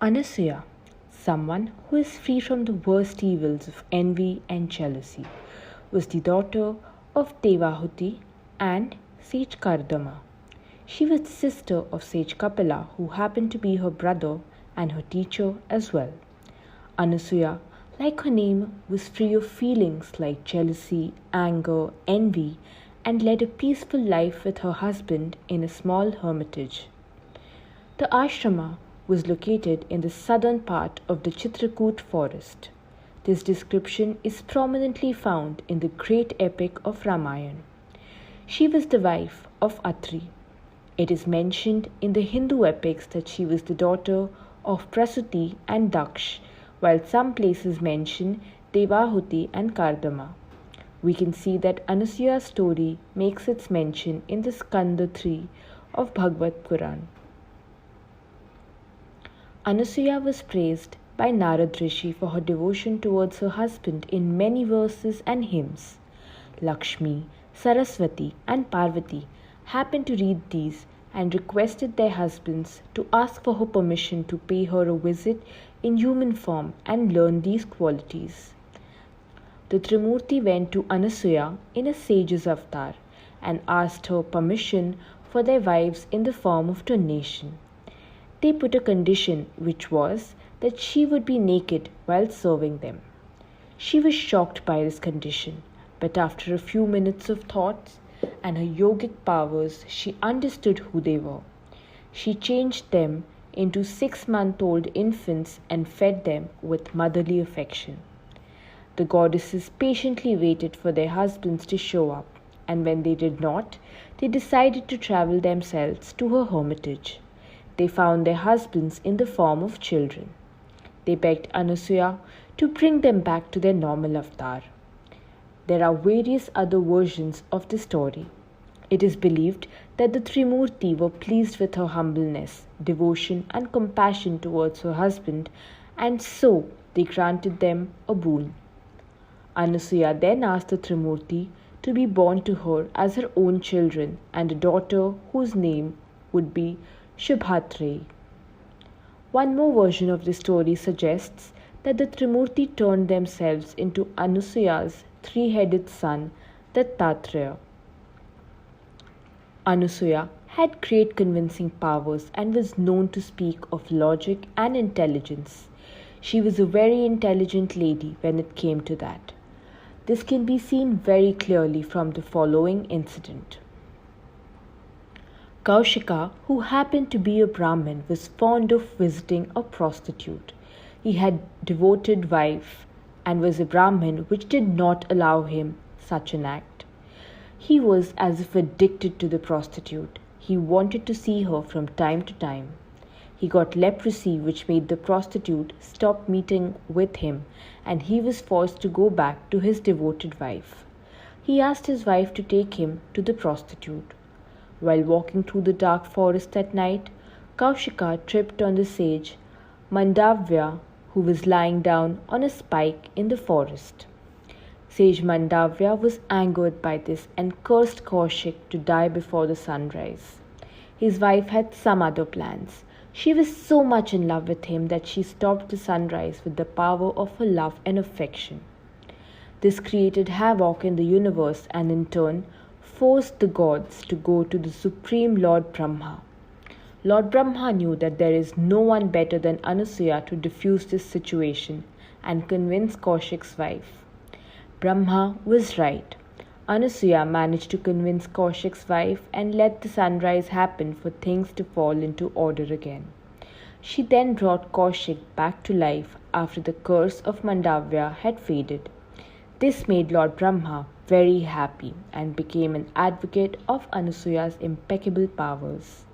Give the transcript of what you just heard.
Anasuya, someone who is free from the worst evils of envy and jealousy, was the daughter of Devahuti and sage Kardama. She was the sister of sage Kapila, who happened to be her brother and her teacher as well. Anasuya, like her name, was free of feelings like jealousy, anger, envy, and led a peaceful life with her husband in a small hermitage. The ashrama was located in the southern part of the Chitrakoot forest. This description is prominently found in the great epic of Ramayana. She was the wife of Atri. It is mentioned in the Hindu epics that she was the daughter of Prasuti and Daksh, while some places mention Devahuti and Kardama. We can see that Anasuya's story makes its mention in the Skanda 3 of Bhagavad Puran. Anasuya was praised by Narad Rishi for her devotion towards her husband in many verses and hymns. Lakshmi, Saraswati, and Parvati happened to read these and requested their husbands to ask for her permission to pay her a visit in human form and learn these qualities. The Trimurti went to Anasuya in a sage's avatar and asked her permission for their wives in the form of donation. They put a condition, which was that she would be naked while serving them. She was shocked by this condition, but after a few minutes of thought and her yogic powers, she understood who they were. She changed them into 6-month-old infants and fed them with motherly affection. The goddesses patiently waited for their husbands to show up, and when they did not, they decided to travel themselves to her hermitage. They found their husbands in the form of children. They begged Anasuya to bring them back to their normal avatar. There are various other versions of the story. It is believed that the Trimurti were pleased with her humbleness, devotion, and compassion towards her husband, and so they granted them a boon. Anasuya then asked the Trimurti to be born to her as her own children and a daughter whose name would be Shubhatri. One more version of the story suggests that the Trimurti turned themselves into Anasuya's 3-headed son, Dattatreya. Anasuya had great convincing powers and was known to speak of logic and intelligence. She was a very intelligent lady when it came to that. This can be seen very clearly from the following incident. Kaushika, who happened to be a Brahmin, was fond of visiting a prostitute. He had a devoted wife and was a Brahmin, which did not allow him such an act. He was as if addicted to the prostitute. He wanted to see her from time to time. He got leprosy, which made the prostitute stop meeting with him, and he was forced to go back to his devoted wife. He asked his wife to take him to the prostitute. While walking through the dark forest at night, Kaushika tripped on the sage Mandavya, who was lying down on a spike in the forest. Sage Mandavya was angered by this and cursed Kaushik to die before the sunrise. His wife had some other plans. She was so much in love with him that she stopped the sunrise with the power of her love and affection. This created havoc in the universe and in turn forced the gods to go to the Supreme Lord Brahma. Lord Brahma knew that there is no one better than Anasuya to diffuse this situation and convince Kaushik's wife. Brahma was right. Anasuya managed to convince Kaushik's wife and let the sunrise happen for things to fall into order again. She then brought Kaushik back to life after the curse of Mandavya had faded. This made Lord Brahma very happy and became an advocate of Anasuya's impeccable powers.